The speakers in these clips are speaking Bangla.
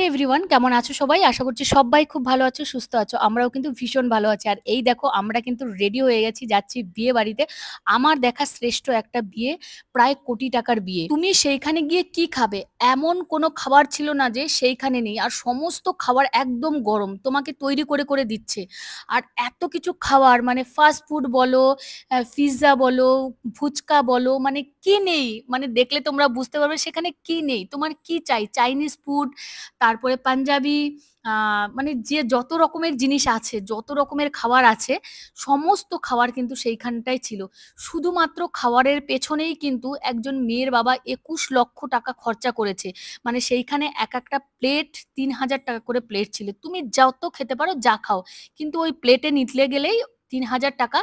এভরিওয়ান, কেমন আছো সবাই? আশা করছি সবাই খুব ভালো আছো, সুস্থ আছো। আমরাও কিন্তু ভীষণ ভালো আছি। আর এই দেখো আমরা কিন্তু রেডি হয়ে গেছি, যাচ্ছি বিয়ে বাড়িতে। আমার দেখা শ্রেষ্ঠ একটা বিয়ে, প্রায় কোটি টাকার বিয়ে। তুমি সেইখানে গিয়ে কি খাবে? এমন কোনো খাবার ছিল না যে সেইখানে নেই। আর সমস্ত খাবার একদম গরম, তোমাকে তৈরি করে করে দিচ্ছে। আর এত কিছু খাবার, মানে ফাস্ট ফুড বলো, পিৎজা বলো, ফুচকা বলো, মানে কি নেই? মানে দেখলে তোমরা বুঝতে পারবে সেখানে কি নেই। তোমার কি চাই? চাইনিজ ফুড, তারপরে পাঞ্জাবি, মানে যে যত রকমের জিনিস আছে, যত রকমের খাবার আছে, সমস্ত খাবার কিন্তু সেইখানটাই ছিল। শুধুমাত্র খাবারের পেছনেই কিন্তু একজন মেয়ের বাবা 21 লক্ষ টাকা খরচা করেছে। মানে সেইখানে এক একটা প্লেট 3,000 টাকা করে প্লেট ছিল। তুমি যত খেতে পারো, যা খাও, কিন্তু ওই প্লেটে নিতলে গেলেই 3,000 টাকা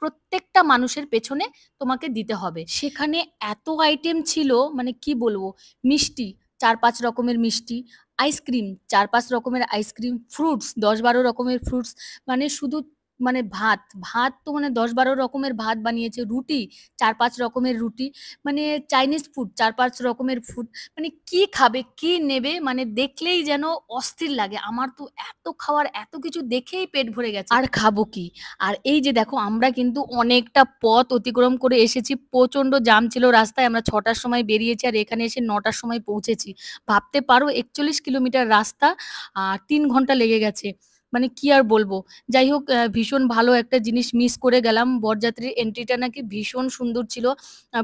প্রত্যেকটা মানুষের পেছনে তোমাকে দিতে হবে। সেখানে এত আইটেম ছিল, মানে কি বলবো। মিষ্টি, 4-5 রকমের মিষ্টি, আইসক্রিম, 4-5 রকমের আইসক্রিম, ফ্রুটস 10-12 রকমের ফ্রুটস, মানে শুধু, মানে ভাত ভাত তো মানে 10-12 রকমের ভাত বানিয়েছে, রুটি 4-5 রকমের রুটি, মানে চাইনিজ ফুড 4-5 রকমের ফুড। মানে কি খাবে, কি নেবে, মানে দেখলেই যেন অস্থির লাগে। আমার তো এত খাওয়ার, এত কিছু দেখেই পেট ভরে গেছে, আর খাবো কি। আর এই যে দেখো আমরা কিন্তু অনেকটা পথ অতিক্রম করে এসেছি, প্রচন্ড জাম ছিল রাস্তায়। আমরা 6টার সময় বেরিয়েছি আর এখানে এসে 9টার সময় পৌঁছেছি। ভাবতে পারো 41 কিলোমিটার রাস্তা, আর 3 ঘন্টা লেগে গেছে। মানে কি আর বলবো। যাই হোক, ভীষণ ভালো একটা জিনিস মিস করে গেলাম। বরযাত্রীর এন্ট্রিটা নাকি ভীষণ সুন্দর ছিল।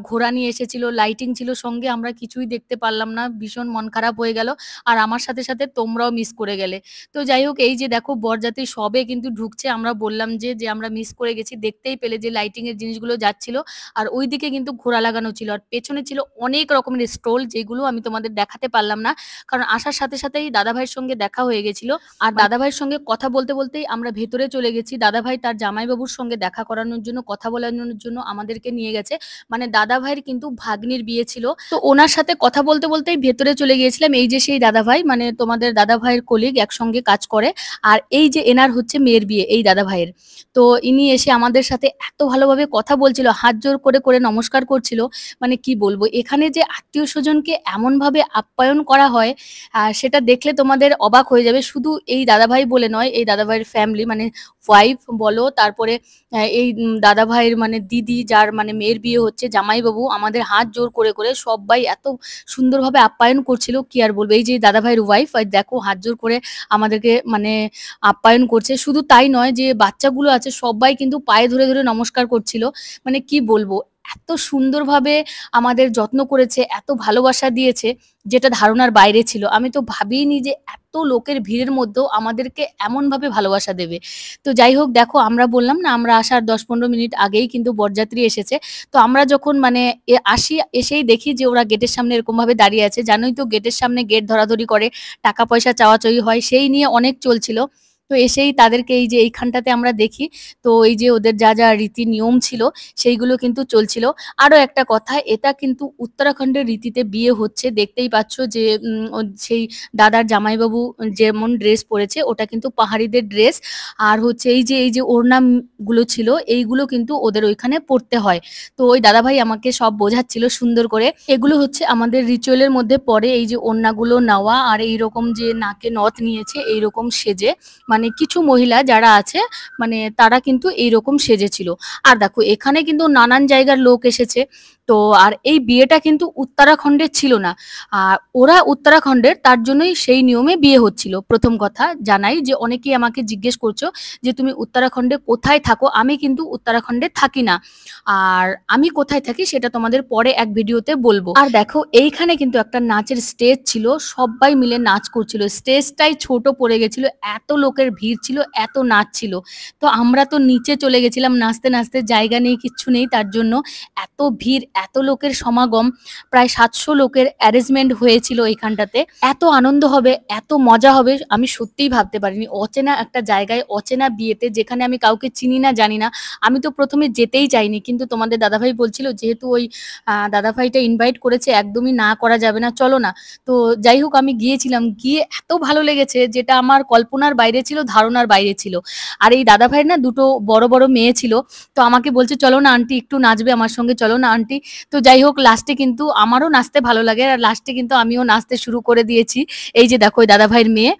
ঘোড়া নিয়ে এসেছিল, লাইটিং ছিল সঙ্গে, আমরা কিছুই দেখতে পারলাম না, ভীষণ মন খারাপ হয়ে গেল। আর আমার সাথে সাথে তোমরাও মিস করে গেলে। তো যাই হোক, এই যে দেখো বরযাত্রী সবে কিন্তু ঢুকছে, আমরা বললাম যে যে আমরা মিস করে গেছি, দেখতেই পেলে যে লাইটিং এর জিনিসগুলো যাচ্ছিল। আর ওইদিকে কিন্তু ঘোড়া লাগানো ছিল, আর পেছনে ছিল অনেক রকমের স্টল, যেগুলো আমি তোমাদের দেখাতে পারলাম না, কারণ আসার সাথে সাথেই দাদাভাইয়ের সঙ্গে দেখা হয়ে গেছিল। আর দাদাভাইয়ের সঙ্গে কথা বলতে বলতেই আমরা ভেতরে চলে গেছি। দাদাভাই তার জামাইবাবুর সঙ্গে দেখা করানোর জন্য, কথা বলানোর জন্য আমাদেরকে নিয়ে গেছে। মানে দাদাভাইয়ের কিন্তু ভাগ্নির বিয়ে ছিল, তো ওনার সাথে কথা বলতে বলতেই ভেতরে চলে গিয়েছিলাম। এই যে সেই দাদাভাই, মানে তোমাদের দাদাভাইয়ের কলিগ, একসঙ্গে কাজ করে। আর এই যে এনার হচ্ছে মেয়ের বিয়ে, এই দাদাভাইয়ের। তো ইনি এসে আমাদের সাথে এত ভালোভাবে কথা বলছিল, হাত জোর করে করে নমস্কার করছিল। মানে কি বলবো, এখানে যে আত্মীয় স্বজনকে এমন ভাবে আপ্যায়ন করা হয়, সেটা দেখলে তোমাদের অবাক হয়ে যাবে। শুধু এই দাদাভাই বলে নয়, এই দাদাভাইয়ের ফ্যামিলি, মানে ওয়াইফ বলো, তারপরে এই দাদাভাইয়ের মানে দিদি, যার মানে মেয়ের বিয়ে হচ্ছে, জামাইবাবু, আমাদের হাত জোর করে করে সবাই এত সুন্দরভাবে আপ্যায়ন করছিল, কি আর বলবো। এই যে দাদাভাইয়ের ওয়াইফ, দেখো হাত জোর করে আমাদেরকে মানে আপ্যায়ন করছে। শুধু তাই নয়, যে বাচ্চাগুলো আছে সবাই কিন্তু পায়ে ধরে ধরে নমস্কার করছিল। মানে কি বলবো, এত সুন্দরভাবে আমাদের যত্ন করেছে, এত ভালোবাসা দিয়েছে, যেটা ধারণার বাইরে ছিল। আমি তো ভাবিনি যে এত লোকের ভিড়ের মধ্যেও আমাদেরকে এমনভাবে ভালোবাসা দেবে। তো যাই হোক, দেখো আমরা বললাম না, আমরা আসার 10-15 মিনিট আগেই কিন্তু বরযাত্রী এসেছে। তো আমরা যখন মানে আসি, এসেই দেখি যে ওরা গেটের সামনে এরকম ভাবে দাঁড়িয়ে আছে। জানোই তো, গেটের সামনে গেট ধরাধরি করে, টাকা পয়সা চাওয়াচাওয়ি হয়, সেই নিয়ে অনেক চলছিল। তো এসেই তাদেরকে এই যে এইখানটাতে আমরা দেখি, তো এই যে ওদের যা যা রীতি নিয়ম ছিল সেইগুলো কিন্তু চলছিল। আরো একটা কথা, এটা কিন্তু উত্তরাখণ্ডের রীতিতে বিয়ে হচ্ছে, দেখতেই পাচ্ছ যে সেই দাদার জামাইবাবু যেমন ড্রেস পরেছে, ওটা কিন্তু পাহাড়িদের ড্রেস। আর হচ্ছে এই যে ওড়না গুলো ছিল, এইগুলো কিন্তু ওদের ওইখানে পড়তে হয়। তো ওই দাদাভাই আমাকে সব বোঝাচ্ছিল সুন্দর করে। এগুলো হচ্ছে আমাদের রিচুয়ালের মধ্যে পড়ে, এই যে ওড়নাগুলো নেওয়া, আর এইরকম যে নাকে নথ নিয়েছে এইরকম সেজে, মানে কিছু মহিলা যারা আছে, মানে তারা কিন্তু এইরকম সেজেছিল। আর দেখো এখানে কিন্তু নানান জায়গার লোক এসেছে। তো আর এই বিয়েটা কিন্তু উত্তরাখণ্ডের ছিল না, আর ওরা উত্তরাখণ্ডের, তার জন্যই সেই নিয়মে বিয়ে হচ্ছিল। প্রথম কথা জানাই যে অনেকেই আমাকে জিজ্ঞেস করছো যে তুমি উত্তরাখণ্ডে কোথায় থাকো। আমি কিন্তু উত্তরাখণ্ডে থাকি না, আর আমি কোথায় থাকি সেটা তোমাদের পরে এক ভিডিওতে বলবো। আর দেখো এইখানে কিন্তু একটা নাচের স্টেজ ছিল, সবাই মিলে নাচ করছিল, স্টেজটাই ছোট পড়ে গেছিল, এত লোকের ভিড় ছিল, এত নাচ ছিল। তো আমরা তো নিচে চলে গেছিলাম নাচতে নাচতে, জায়গা নেই, কিচ্ছু নেই, তার জন্য এত ভিড়, এত লোকের সমাগম, প্রায় 700 লোকের অ্যারেঞ্জমেন্ট হয়েছিল এইখানটাতে। এত আনন্দ হবে, এত মজা হবে, আমি সত্যিই ভাবতে পারিনি। অচেনা একটা জায়গায়, অচেনা বিয়েতে, যেখানে আমি কাউকে চিনি না, জানি না। আমি তো প্রথমে যেতেই চাইনি, কিন্তু তোমাদের দাদাভাই বলছিল যেহেতু ওই দাদাভাইটা ইনভাইট করেছে, একদমই না করা যাবে না, চলো না। তো যাই হোক, আমি গিয়েছিলাম, গিয়ে এত ভালো লেগেছে, যেটা আমার কল্পনার বাইরে ছিল, ধারণার বাইরে ছিল। আর এই দাদাভাইয়ের না দুটো বড় বড় মেয়ে ছিল, তো আমাকে বলছে চলো না আন্টি, একটু নাচবে আমার সঙ্গে, চলো না আন্টি। তো যাই হোক লাস্টে কিন্তু আমারও নাচতে ভালো লাগে আর লাস্টে কিন্তু আমিও নাচতে শুরু করে দিয়েছি। এই যে দেখো ওই দাদা ভাইয়ের মেয়ে,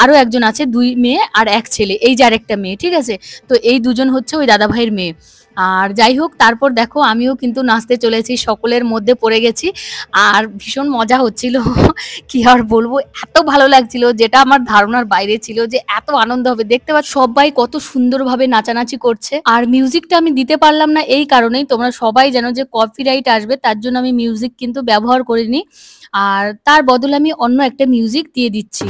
আরো একজন আছে, 2 মেয়ে আর 1 ছেলে, এই যে আরেকটা মেয়ে, ঠিক আছে? তো এই দুজন হচ্ছে ওই দাদা ভাইয়ের মেয়ে। আর যাই হোক তারপর দেখো আমিও কিন্তু নাচতে চলেছি, সকলের মধ্যে পড়ে গেছি আর ভীষণ মজা হচ্ছিল। কি আর বলবো, এত ভালো লাগছিল, যেটা আমার ধারণার বাইরে ছিল যে এত আনন্দ হবে। দেখতে পাচ্ছ সবাই কত সুন্দরভাবে নাচানাচি করছে। আর মিউজিকটা আমি দিতে পারলাম না এই কারণেই, তোমরা সবাই জানো যে কপিরাইট আসবে, তার জন্য আমি মিউজিক কিন্তু ব্যবহার করিনি। আর তার বদলে আমি অন্য একটা মিউজিক দিয়ে দিচ্ছি।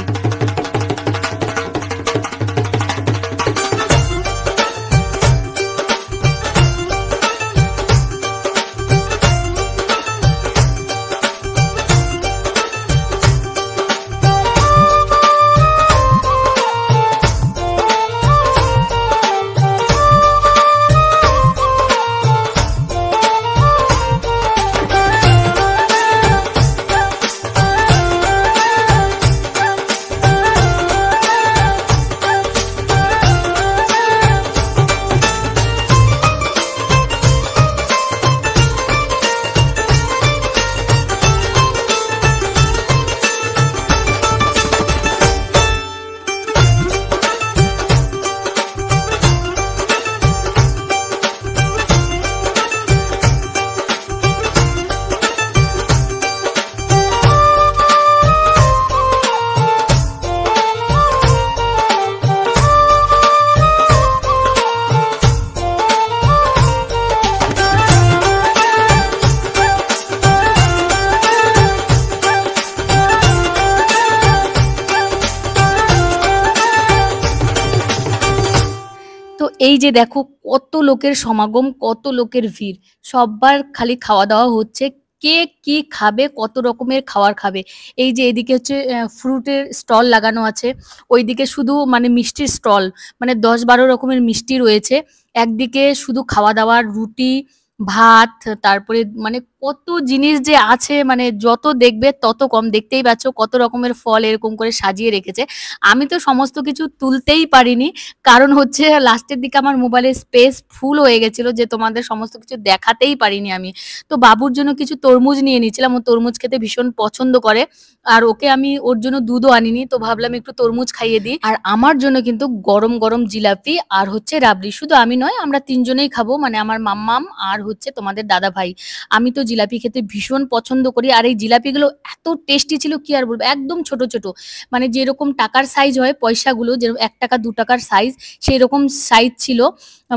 তো এই যে দেখো কত লোকের সমাগম, কত লোকের ভিড়, সবার খালি খাওয়া দাওয়া হচ্ছে। কে কি খাবে, কত রকমের খাবার খাবে। এই যে এদিকে হচ্ছে ফ্রুটের স্টল লাগানো আছে, ওইদিকে শুধু মানে মিষ্টির স্টল, মানে 10-12 রকমের মিষ্টি রয়েছে। একদিকে শুধু খাওয়া দাওয়ার রুটি, ভাত, তারপরে মানে কত জিনিস যে আছে, মানে যত দেখবে তত কম। দেখতেই পাচ্ছ কত রকমের ফল এরকম করে সাজিয়ে রেখেছে। আমি তো সমস্ত কিছু তুলতেই পারিনি, কারণ হচ্ছে লাস্টের দিকে আমার মোবাইলের স্পেস ফুল হয়ে গেছিল, যে তোমাদের সমস্ত কিছু দেখাতেই পারিনি আমি। তো বাবুর জন্য কিছু তরমুজ নিয়ে নিয়েছিলাম, ও তরমুজ খেতে ভীষণ পছন্দ করে। আর ওকে আমি ওর জন্য দুধও আনিনি, তো ভাবলাম একটু তরমুজ খাইয়ে দিই। আর আমার জন্য কিন্তু গরম গরম জিলাপি আর হচ্ছে রাবড়ি, শুধু আমি নয় আমরা 3 জনেই খাবো, মানে আমার মাম্মাম আর হচ্ছে তোমাদের দাদা ভাই। আমি তো জিলাপি খেতে ভীষণ পছন্দ করি, আর এই জিলাপিগুলো এত টেস্টি ছিল কি আর বলবো, একদম ছোট ছোট, মানে যেরকম টাকার সাইজ হয় পয়সাগুলো, যেরকম 1 টাকা 2 টাকার সাইজ, সেই রকম সাইজ ছিল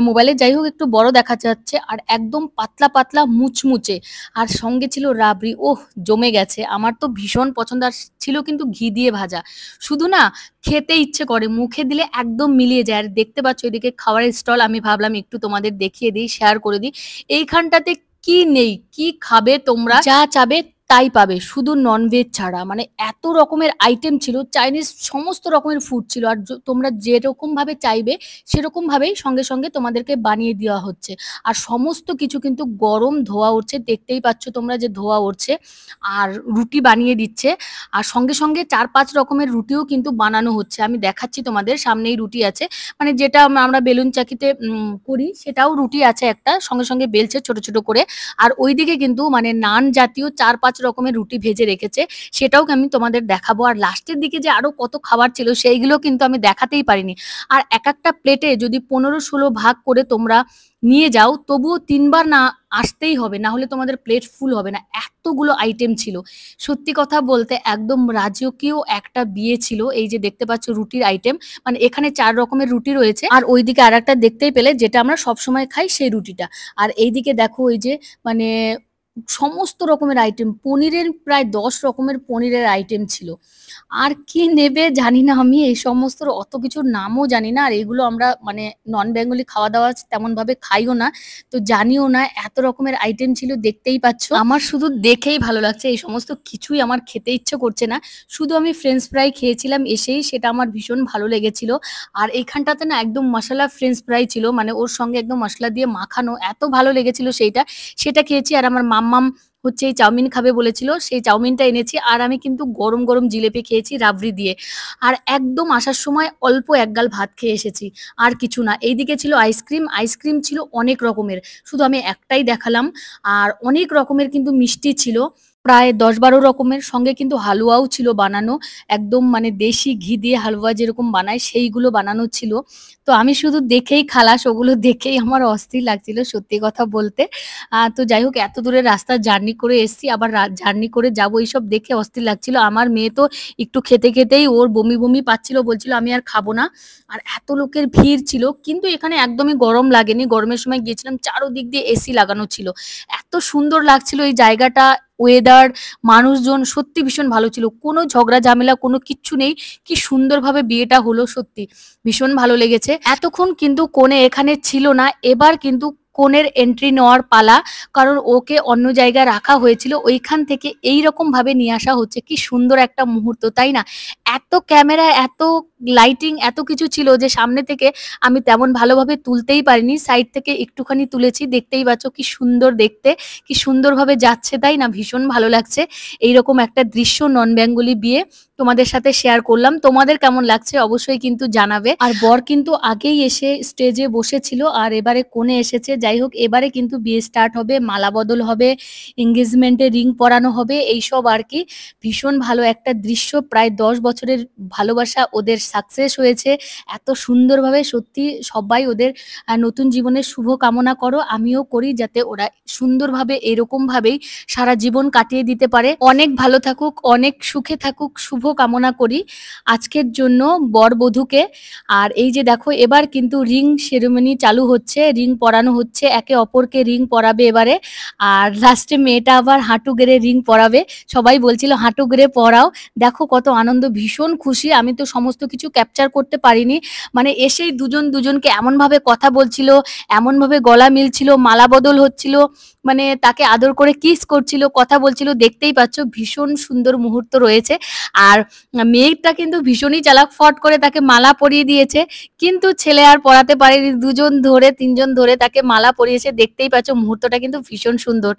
মোবাইলে। যাই হোক একটু বড় দেখা যাচ্ছে, আর একদম পাতলা পাতলা মুচমুচে, আর সঙ্গে ছিল রাবড়ি। ওহ, জমে গেছে, আমার তো ভীষণ পছন্দ। আর ছিল কিন্তু ঘি দিয়ে ভাজা, শুধু না খেতে ইচ্ছে করে, মুখে দিলে একদম মিলিয়ে যায়। আর দেখতে পাচ্ছ এদিকে খাবারের স্টল, আমি ভাবলাম একটু তোমাদের দেখিয়ে দিই, শেয়ার করে দিই। এইখানটাতে কি নেই, কি খাবে তোমরা, যা চাবে তাই পাবে, শুধু ননভেজ ছাড়া। মানে এত রকমের আইটেম ছিল, চাইনিজ সমস্ত রকমের ফুড ছিল। আর তোমরা যেরকম ভাবে চাইবে সেরকম ভাবেই সঙ্গে সঙ্গে তোমাদেরকে বানিয়ে দেওয়া হচ্ছে। আর সমস্ত কিছু কিন্তু গরম ধোয়া উঠছে, দেখতেই পাচ্ছ তোমরা যে ধোয়া উঠছে। আর রুটি বানিয়ে দিচ্ছে, আর সঙ্গে সঙ্গে 4-5 রকমের রুটিও কিন্তু বানানো হচ্ছে। আমি দেখাচ্ছি তোমাদের, সামনেই রুটি আছে, মানে যেটা আমরা বেলুন চাকিতে করি, সেটাও রুটি আছে একটা, সঙ্গে সঙ্গে বেলছে ছোট ছোট করে। আর ওইদিকে কিন্তু মানে নান জাতীয় 4-5 রকমের রুটি ভেজে রেখেছে, সেটাও আমি তোমাদের দেখাবো। আর লাস্টের দিকে যে আরো কত খাবার ছিল সেইগুলো কিন্তু আমি দেখাতেই পারিনি। আর এক একটা প্লেটে যদি 15-16 ভাগ করে তোমরা নিয়ে যাও, তবুও 3 বার না আসতেই হবে, না হলে তোমাদের প্লেট ফুল হবে না, এতগুলো আইটেম ছিল। সত্যি কথা বলতে একদম রাজকীয় একটা বিয়ে ছিল। এই যে দেখতে পাচ্ছ রুটির আইটেম, মানে এখানে 4 রকমের রুটি রয়েছে, আর ওইদিকে আর একটা দেখতেই পেলে যেটা আমরা সবসময় খাই সেই রুটিটা। আর এইদিকে দেখো ওই যে মানে সমস্ত রকমের আইটেম, পনিরের প্রায় 10 রকমের পনিরের আইটেম ছিল। আর কি নেবে জানি না, আমি এই সমস্ত অত কিছুর নামও জানি না। আর এগুলো আমরা মানে নন বেঙ্গলি খাওয়া দাওয়া তেমন ভাবে খাইও না, তো জানিও না। এত রকমের আইটেম ছিল, দেখতেই পাচ্ছ। আমার শুধু দেখেই ভালো লাগছে, এই সমস্ত কিছুই আমার খেতে ইচ্ছে করছে না। শুধু আমি ফ্রেঞ্চ ফ্রাই খেয়েছিলাম এসেই, সেটা আমার ভীষণ ভালো লেগেছিল। আর এইখানটাতে না একদম মশলা ফ্রেঞ্চ ফ্রাই ছিল, মানে ওর সঙ্গে একদম মশলা দিয়ে মাখানো, এত ভালো লেগেছিল সেইটা, সেটা খেয়েছি। আর আমার মাম্মাম হচ্ছে এই চাউমিন খাবে বলেছিল, সেই চাউমিনটা এনেছি। আর আমি কিন্তু গরম, গরম জিলেপি খেয়েছি রাবড়ি দিয়ে। আর একদম আসার সময় অল্প এক গাল ভাত খেয়ে এসেছি, আর কিছু না। এইদিকে ছিল আইসক্রিম, আইসক্রিম ছিল অনেক রকমের, শুধু আমি একটাই দেখালাম। আর অনেক রকমের কিন্তু মিষ্টি ছিল, প্রায় ১০-১২ রকমের, সঙ্গে কিন্তু হালুয়াও ছিল বানানো, একদম মানে দেশি ঘি দিয়ে হালুয়া যেরকম বানায় সেইগুলো বানানো ছিল। তো আমি শুধু দেখেই খালাস, ওগুলো দেখেই আমার অস্থির লাগছিল সত্যি কথা বলতে। তো যাই হোক, এত দূরের রাস্তা জার্নি করে এসছি, আবার জার্নি করে যাবো, এইসব দেখে অস্থির লাগছিল। আমার মেয়ে তো একটু খেতে খেতেই ওর বমি বমি পাচ্ছিল, বলছিল আমি আর খাবো না। আর এত লোকের ভিড় ছিল, কিন্তু এখানে একদমই গরম লাগেনি। গরমের সময় গিয়েছিলাম, চারোদিক দিয়ে এসি লাগানো ছিল, এত সুন্দর লাগছিল এই জায়গাটা, ওয়েদার, মানুষজন সত্যি ভীষণ ভালো ছিল, কোনো ঝগড়া ঝামেলা কোনো কিচ্ছু নেই। কি সুন্দরভাবে বিয়েটা হলো, সত্যি ভীষণ ভালো লেগেছে। এতক্ষণ কিন্তু কনে এখানে ছিল না, এবার কিন্তু কনের এন্ট্রি নেওয়ার পালা, কারণ ওকে অন্য জায়গায় রাখা হয়েছিল, ওইখান থেকে এইরকম ভাবে নিয়ে আসা হচ্ছে। কি সুন্দর একটা মুহূর্ত, তাই না? এত ক্যামেরা, এত লাইটিং, এত কিছু ছিল যে সামনে থেকে আমি তেমন ভালোভাবে তুলতেই পারিনি, সাইড থেকে একটুখানি তুলেছি। দেখতেই পাচ্ছ কি সুন্দর দেখতে, কি সুন্দরভাবে যাচ্ছে, তাই না? ভীষণ ভালো লাগছে এইরকম একটা দৃশ্য, নন বেঙ্গলি বিয়ে তোমাদের সাথে শেয়ার করলাম। তোমাদের কেমন লাগছে অবশ্যই কিন্তু জানাবে। আর বর কিন্তু আগেই এসে স্টেজে বসেছিল, আর এবারে কনে এসেছে। যাই হোক, এবারে কিন্তু বিয়ে স্টার্ট হবে, মালা বদল হবে, এঙ্গেজমেন্টে রিং পরানো হবে, এইসব আর কি। ভীষণ ভালো একটা দৃশ্য, প্রায় ১০ বছরের ভালোবাসা ওদের সাকসেস হয়েছে এত সুন্দরভাবে। সত্যি সবাই ওদের নতুন জীবনের শুভ কামনা করো, আমিও করি, যাতে ওরা সুন্দরভাবে এরকম ভাবেই সারা জীবন কাটিয়ে দিতে পারে। অনেক ভালো থাকুক, অনেক সুখে থাকুক, শুভ কামনা করি আজকের জন্য বর বধূকে। আর এই যে দেখো, এবার কিন্তু রিং সেরেমনি চালু হচ্ছে, রিং পরানো হচ্ছে, একে অপরকে রিং পরাবে এবারে। আর লাস্টে মেয়েটা আবার হাঁটু গেড়ে রিং পরাবে, সবাই বলছিল হাঁটু গেড়ে পরাও। দেখো কত আনন্দ, ভীষণ খুশি। আমি তো সমস্ত কিছু ক্যাপচার করতে পারিনি, মানে এসেই দুজন দুজনকে এমন ভাবে কথা বলছিল, এমন ভাবে গলা মিলছিল, মালা বদল হচ্ছিল, মানে তাকে আদর করে কিস করছিল, কথা বলছিল। দেখতেই পাচ্ছ ভীষণ সুন্দর মুহূর্ত রয়েছে। আর মেয়েটা কিন্তু ভীষণই চালাক, ফট করে তাকে মালা পরিয়ে দিয়েছে, কিন্তু ছেলে আর পরাতে পারেনি। দুজন ধরে তিনজন ধরে তাকে মালা পরিয়েছে। দেখতেই পাচ্ছ মুহূর্তটা কিন্তু ভীষণ সুন্দর।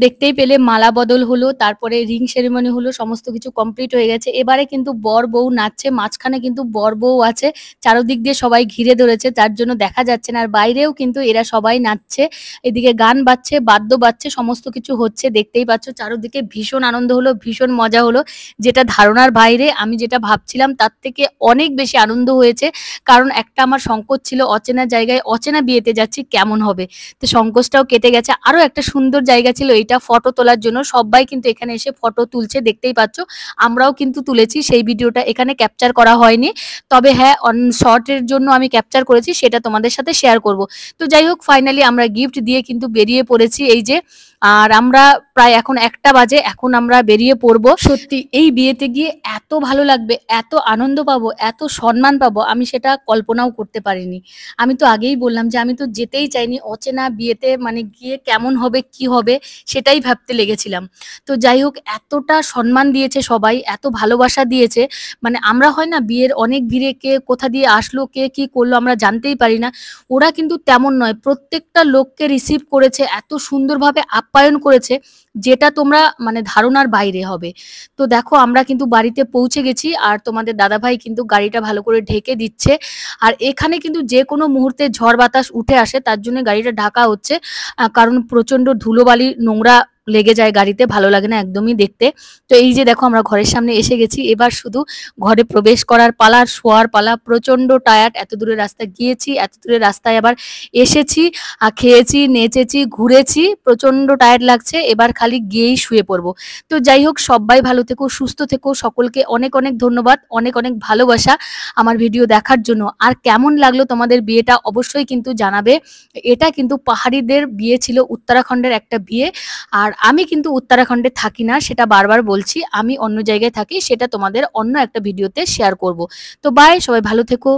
দেখতেই পেলে মালা বদল হলো, তারপরে রিং সেরিমনি হলো, সমস্ত কিছু কমপ্লিট হয়ে গেছে। এবারে কিন্তু বর বউ নাচছে, মাঝখানে কিন্তু বর বউ আছে, চারদিক দিয়ে সবাই ঘিরে ধরেছে, যার জন্য দেখা যাচ্ছে না। আর বাইরেও কিন্তু এরা সবাই নাচছে, এদিকে গান বাজছে, বাদ্য বাজছে, সমস্ত কিছু হচ্ছে। দেখতেই পাচ্ছ চারদিকে ভীষণ আনন্দ হলো, ভীষণ মজা হলো, যেটা ধারণার বাইরে। আমি যেটা ভাবছিলাম তার থেকে অনেক বেশি আনন্দ হয়েছে, কারণ একটা আমার সংকোচ ছিল, অচেনা জায়গায় অচেনা বিয়েতে যাচ্ছি, কেমন হবে। তো সংকোচটাও কেটে গেছে। আরো একটা সুন্দর জায়গা ছিল এটা ফটো তোলার জন্য, সবাই কিন্তু এখানে এসে ফটো তুলছে, দেখতেই পাচ্ছ। আমরাও কিন্তু তুলেছি, সেই ভিডিওটা এখানে ক্যাপচার করা হয়নি, তবে হ্যাঁ শর্টের জন্য আমি ক্যাপচার করেছি, সেটা তোমাদের সাথে শেয়ার করব। তো যাই হোক, ফাইনালি আমরা গিফট দিয়ে কিন্তু বেরিয়ে পড়েছি, এই যে। আর আমরা প্রায় এখন ১টা বাজে, এখন আমরা বেরিয়ে পড়বো। সত্যি এই বিয়েতে গিয়ে এত ভালো লাগবে, এত আনন্দ পাবো, এত সম্মান পাবো, আমি সেটা কল্পনাও করতে পারিনি। আমি তো আগেই বললাম যে আমি তো যেতেই চাইনি, অচেনা বিয়েতে মানে গিয়ে কেমন হবে কি হবে সেটাই ভাবতে লেগেছিলাম। তো যাই হোক, এতটা সম্মান দিয়েছে সবাই, এত ভালোবাসা দিয়েছে, মানে আমরা হয় না বিয়ের অনেক ভিড়ে কে কোথা দিয়ে আসলো, কে কি করলো আমরা জানতেই পারি না। ওরা কিন্তু তেমন নয়, প্রত্যেকটা লোককে রিসিভ করেছে, এত সুন্দরভাবে আপ্যায়ন করেছে, যেটা তোমরা মানে ধারণার বাইরে হবে। তো দেখো, আমরা কিন্তু বাড়িতে পৌঁছে গেছি, আর তোমাদের দাদাভাই কিন্তু গাড়িটা ভালো করে ঢেকে দিচ্ছে। আর এখানে কিন্তু যে কোনো মুহূর্তে ঝড় বাতাস উঠে আসে, তার জন্য গাড়িটা ঢাকা হচ্ছে, কারণ প্রচন্ড ধুলোবালি নোংরা লেগে যায় গাড়িতে, ভালো লাগে না একদমই দেখতে। তো এই যে দেখো আমরা ঘরের সামনে এসে গেছি, এবার শুধু ঘরে প্রবেশ করার পালা আর শোয়ার পালা। প্রচন্ড টায়ার্ড, এত দূরের রাস্তা গিয়েছি, এত দূরের রাস্তায় আবার এসেছি, খেয়েছি, নেচেছি, ঘুরেছি, প্রচন্ড টায়ার্ড লাগছে, এবার খালি গিয়েই শুয়ে পড়বো। তো যাই হোক, সবাই ভালো থেকো, সুস্থ থেকো, সকলকে অনেক অনেক ধন্যবাদ, অনেক অনেক ভালোবাসা আমার ভিডিও দেখার জন্য। আর কেমন লাগলো তোমাদের বিয়েটা অবশ্যই কিন্তু জানাবে। এটা কিন্তু পাহাড়িদের বিয়ে ছিল, উত্তরাখণ্ডের একটা বিয়ে। আর আমি কিন্তু উত্তরাখণ্ডে থাকি না, সেটা বারবার বলছি, আমি অন্য জায়গায় থাকি, সেটা তোমাদের অন্য একটা ভিডিওতে শেয়ার করব। তো বাই, সবাই ভালো থেকো।